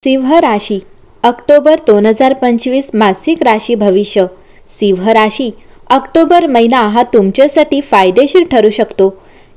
सिंह राशी ऑक्टोबर 2025 मासिक राशी भविष्य। सिंह राशी ऑक्टोबर महिना हा तुमच्यासाठी फायदेशीर ठरू शकतो।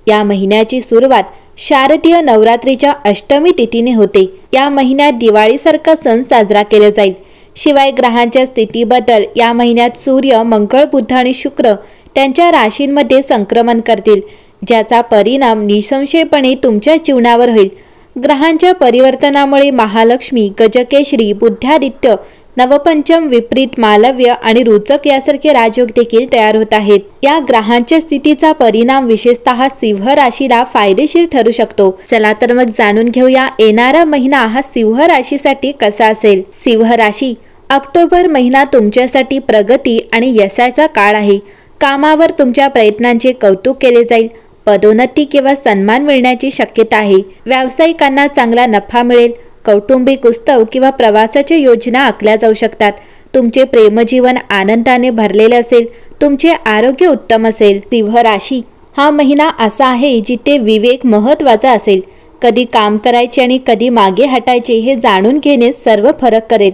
या महिन्याची सुरुवात शारदीय नवरात्रीच्या अष्टमी तिथीने होते। या महिन्यात दिवाळीसारखा सण साजरा केला जाईल। शिवाय ग्रहांच्या स्थितीबद्दल या महिन्यात सूर्य, मंगळ, बुध आणि शुक्र त्यांच्या राशींमध्ये संक्रमण करतील, ज्याचा परिणाम निसंशयपणे तुमच्या जीवनावर होईल। ग्रहांच्या परिवर्तनामुळे महालक्ष्मी, गजकेशरी, बुद्धादित्य, नवपंचम, विपरीत, मालव्य आणि रुचक यासारखे राजयोग देखील तयार होत आहेत। या ग्रहांच्या स्थितीचा परिणाम विशेषतः सिंह राशीला फायदेशीर ठरू शकतो। चला तर मग जाणून घेऊया येणारा महिना हा सिंह राशीसाठी कसा असेल। सिंह राशी ऑक्टोबर महिना तुमच्यासाठी प्रगती आणि यशाचा काळ आहे। कामावर तुमच्या प्रयत्नांचे कौतुक केले जाईल। पदोन्नती किंवा सन्मान मिळण्याची शक्यता आहे। व्यावसायिकांना चांगला नफा मिळेल। कौटुंबिक उत्सव किंवा प्रवासाच्या योजना आखल्या जाऊ शकतात। तुमचे प्रेमजीवन आनंदाने भरलेले असेल। तुमचे आरोग्य उत्तम असेल। सिंह राशी हा महिना असा आहे जिथे विवेक महत्त्वाचा असेल। कधी काम करायचे आणि कधी मागे हटायचे हे जाणून घेणे सर्व फरक करेल।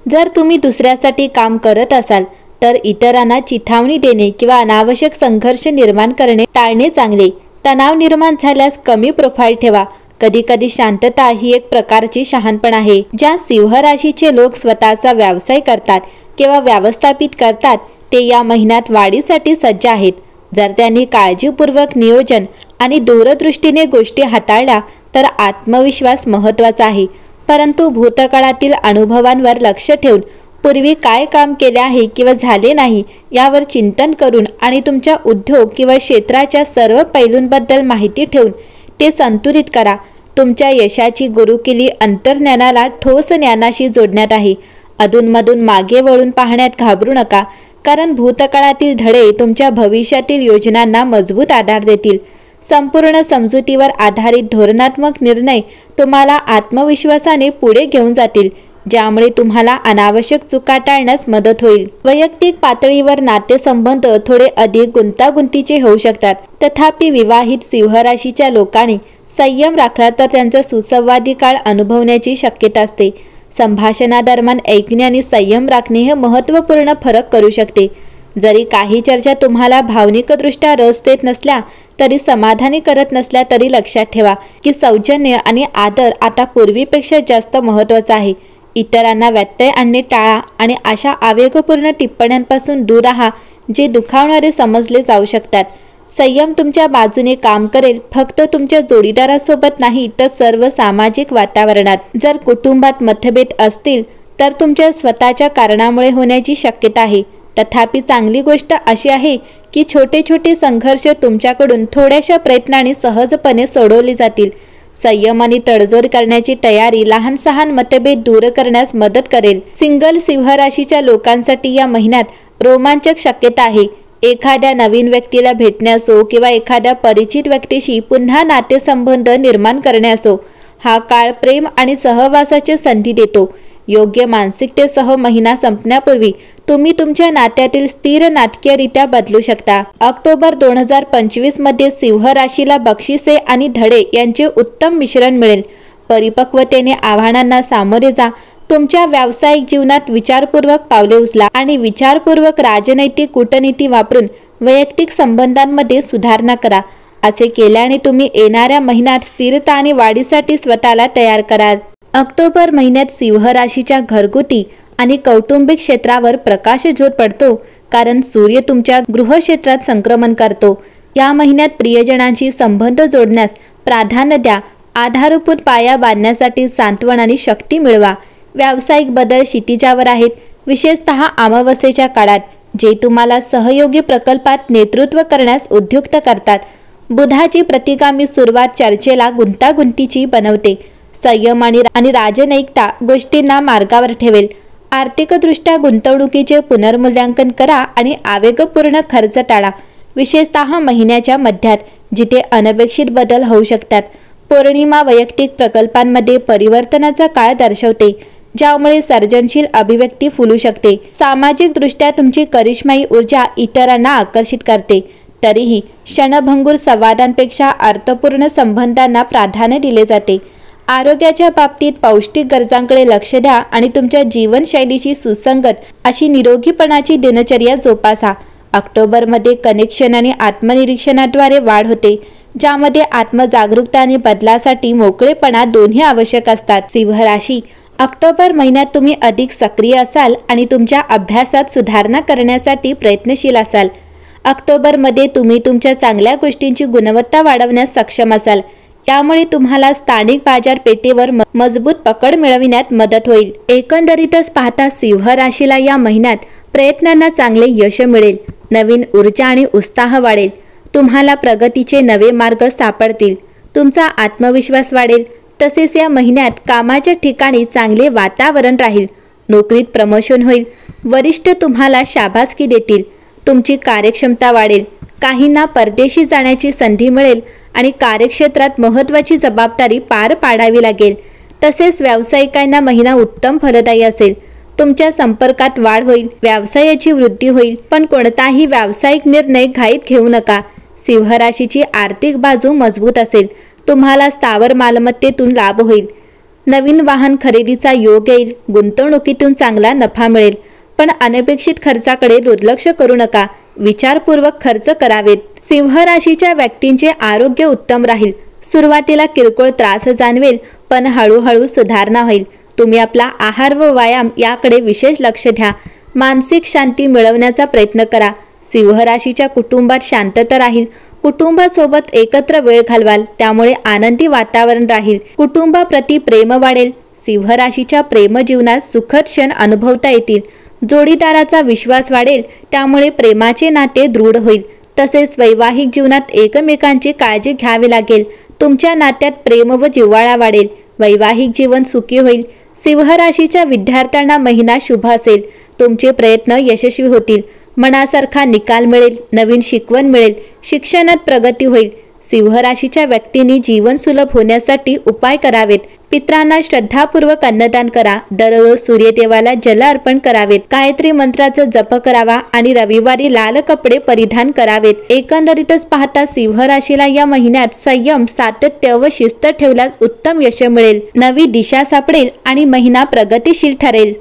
जर तुम्ही दुसऱ्यासाठी काम करत असाल तर इतरांना चिथावणी देणे किंवा अनावश्यक संघर्ष निर्माण करणे टाळणे चांगले। तणाव निर्माण झाल्यास कमी प्रोफाईल ठेवा। कधी कधी शांतता ही एक प्रकारची शहाणपण आहे। ज्या सिंह राशीचे लोक स्वतःचा व्यवसाय करतात किंवा व्यवस्थापित करतात ते या महिन्यात वाढीसाठी सज्ज आहेत। जर त्यांनी काळजीपूर्वक नियोजन आणि दूरदृष्टीने गोष्टी हाताळल्या तर आत्मविश्वास महत्त्वाचा आहे। परंतु भूतकाळातील अनुभवांवर लक्ष ठेवून पूर्वी काय काम केले आहे किंवा झाले नाही यावर चिंतन करून आणि तुमच्या उद्योग किंवा क्षेत्राच्या सर्व पैलूंबद्दल माहिती ठेवून ते संतुलित करा। तुमच्या यशाची गुरुकिल्ली अंतर्ज्ञानाला ठोस ज्ञानाशी जोडण्यात आहे। अधूनमधून मागे वळून पाहण्यात घाबरू नका, कारण भूतकाळातील धडे तुमच्या भविष्यातील योजनांना मजबूत आधार देतील। संपूर्ण समजुतीवर आधारित धोरणात्मक निर्णय तुम्हाला आत्मविश्वासाने पुढे घेऊन जातील, ज्यामुळे तुम्हाला अनावश्यक चुका टाळण्यास मदत होईल। वैयक्तिक पातळीवर नातेसंबंध थोडे अधिक गुंतागुंतीचे होऊ शकतात। तथापि विवाहित सिंह राशीच्या लोकांनी संयम राखला तर त्यांचा सुसंवादी काळ अनुभवण्याची शक्यता असते। संभाषणादरम्यान ऐकणे आणि संयम राखणे हे महत्त्वपूर्ण फरक करू शकते। जरी काही चर्चा तुम्हाला भावनिकदृष्ट्या रस देत नसल्या तरी समाधानी करत नसल्या तरी लक्षात ठेवा की सौजन्य आणि आदर आता पूर्वीपेक्षा जास्त महत्त्वाचा आहे। इतरांना व्यत्यय आणणे टाळा आणि अशा आवेगपूर्ण टिप्पण्यांपासून दूर राहा जे दुखावणारे समजले जाऊ शकतात। संयम तुमच्या बाजूने काम करेल, फक्त तुमच्या जोडीदारासोबत नाही तर सर्व सामाजिक वातावरणात। जर कुटुंबात मतभेद असतील तर तुमच्या स्वतःच्या कारणामुळे होण्याची शक्यता आहे। तथापि चांगली गोष्ट अशी आहे की छोटे छोटे संघर्ष तुमच्याकडून थोड्याशा प्रयत्नांनी सहजपणे सोडवले जातील। संयम आणि तडजोड करण्याची तयारी लहान सहान मतभेद दूर करण्यास मदत करेल। सिंगल सिंह राशीच्या लोकांसाठी या महिन्यात रोमांचक शक्यता आहे। एखाद्या नवीन व्यक्तीला भेटणे असो किंवा एखाद्या परिचित व्यक्तीशी पुन्हा नातेसंबंध निर्माण करणे असो, हा काळ प्रेम आणि सहवासाची संधी देतो। योग्य मानसिकतेसह महिना संपण्यापूर्वी तुम्ही तुमच्या नात्यातील स्थिर नाटकीयरित्या बदलू शकता। ऑक्टोबर 2025 मध्ये सिंह राशीला बक्षिसे आणि धडे यांचे उत्तम मिश्रण मिळेल। परिपक्वतेने आव्हानांना सामोरे जा। तुमच्या व्यावसायिक जीवनात विचारपूर्वक पावले उचला आणि विचारपूर्वक राजनैतिक कूटनीती वापरून वैयक्तिक संबंधांमध्ये सुधारणा करा। असे केल्याने तुम्ही येणाऱ्या महिन्यात स्थिरता आणि वाढीसाठी स्वतःला तयार कराल। ऑक्टोबर महिन्यात सिंह राशीच्या घरगुती आणि कौटुंबिक क्षेत्रावर प्रकाशझोत पडतो, कारण सूर्य तुमच्या गृहक्षेत्रात संक्रमण करतो। या महिन्यात प्रियजनांशी संबंध जोडण्यास प्राधान्य द्या। आधारभूत पाया बांधण्यासाठी सांत्वन आणि शक्ती मिळवा। व्यावसायिक बदल क्षितिजावर आहेत, विशेषतः अमावस्येच्या काळात, जे तुम्हाला सहयोगी प्रकल्पात नेतृत्व करण्यास उद्युक्त करतात। बुधाची प्रतिगामी सुरुवात चर्चेला गुंतागुंतीची बनवते। संयम आणि राजनैतिकता गोष्टींना मार्गावर ठेवेल। आर्थिकदृष्ट्या गुंतवणुकीचे पुनर्मूल्यांकन करा आणि आवेगपूर्ण खर्च टाळा, विशेषतः महिन्याच्या मध्यात, जिथे अनपेक्षित बदल होऊ शकतात। पौर्णिमा वैयक्तिक प्रकल्पांमध्ये परिवर्तनाचा काळ दर्शवते, ज्यामुळे सर्जनशील अभिव्यक्ती फुलू शकते। सामाजिकदृष्ट्या तुमची करिश्माई ऊर्जा इतरांना आकर्षित करते। तरीही क्षणभंगूर संवादांपेक्षा अर्थपूर्ण संबंधांना प्राधान्य दिले जाते। आरोग्याच्या बाबतीत पौष्टिक गरजांकडे लक्ष द्या आणि तुमच्या जीवनशैलीशी सुसंगत अशी निरोगीपणाची दिनचर्या जोपासा। ऑक्टोबरमध्ये कनेक्शन आणि आत्मनिरीक्षणाद्वारे वाढ होते, ज्यामध्ये आत्मजागरूकता आणि बदलासाठी मोकळेपणा दोन्ही आवश्यक असतात। सिंह राशी, ऑक्टोबर महिन्यात तुम्ही अधिक सक्रिय असाल आणि तुमच्या अभ्यासात सुधारणा करण्यासाठी प्रयत्नशील असाल। ऑक्टोबरमध्ये तुम्ही तुमच्या चांगल्या गोष्टींची गुणवत्ता वाढवण्यास सक्षम असाल, त्यामुळे तुम्हाला स्थानिक बाजारपेठेवर मजबूत पकड मिळविण्यात मदत होईल। एकंदरीतच पाहता सिंह राशीला या महिन्यात प्रयत्नांना चांगले यश मिळेल, नवीन ऊर्जा आणि उत्साह वाढेल, तुम्हाला प्रगतीचे नवे मार्ग सापडतील, तुमचा आत्मविश्वास वाढेल। तसेच या महिन्यात कामाच्या ठिकाणी चांगले वातावरण राहील, नोकरीत प्रमोशन होईल, वरिष्ठ तुम्हाला शाबासकी देतील, तुमची कार्यक्षमता वाढेल, काहींना परदेशी जाण्याची संधी मिळेल आणि कार्यक्षेत्रात महत्त्वाची जबाबदारी पार पाडावी लागेल। तसेच व्यावसायिकांना महिना उत्तम फलदायी असेल, तुमच्या संपर्कात वाढ होईल, व्यवसायाची वृद्धी होईल, पण कोणताही व्यावसायिक निर्णय घाईत घेऊ नका। सिंह राशीची आर्थिक बाजू मजबूत असेल, तुम्हाला स्थावर मालमत्तेतून लाभ होईल, नवीन वाहन खरेदीचा योग येईल, गुंतवणुकीतून चांगला नफा मिळेल, पण अनपेक्षित खर्चाकडे दुर्लक्ष करू नका, विचारपूर्वक खर्च करावेत। सिंह राशीच्या व्यक्तींचे आरोग्य उत्तम राहील, सुरुवातीला किरकोळ त्रास जाणवेल, पण हळूहळू सुधारणा होईल। तुम्ही आपला आहार व व्यायाम याकडे विशेष लक्ष द्या, मानसिक शांती मिळवण्याचा प्रयत्न करा। सिंह राशीच्या कुटुंबात शांतता राहील, कुटुंबासोबत एकत्र वेळ घालवाल, त्यामुळे आनंदी वातावरण राहील, कुटुंबाप्रती प्रेम वाढेल। सिंह राशीच्या प्रेम जीवनात सुखद क्षण अनुभवता येतील, जोडीदाराचा विश्वास वाढेल, त्यामुळे प्रेमाचे नाते दृढ होईल। तसेच वैवाहिक जीवनात एकमेकांची काळजी घ्यावी लागेल, तुमच्या नात्यात प्रेम व जिव्हाळा वाढेल, वैवाहिक जीवन सुखी होईल। सिंह राशीच्या विद्यार्थ्यांना महिना शुभ असेल, तुमचे प्रयत्न यशस्वी होतील, मनासारखा निकाल मिळेल, नवीन शिकवण मिळेल, शिक्षणात प्रगती होईल। सिंह राशीच्या व्यक्तींनी जीवन सुलभ होण्यासाठी उपाय करावेत, पितरांना श्रद्धापूर्वक अन्नदान करा, दररोज सूर्यदेवाला जल अर्पण करावेत, गायत्री मंत्राचा जप करावा आणि रविवारी लाल कपडे परिधान करावेत। एकंदरीतच पाहता सिंह राशीला या महिन्यात संयम, सातत्य व शिस्त ठेवल्यास उत्तम यश मिळेल, नवी दिशा सापडेल आणि महिना प्रगतिशील ठरेल।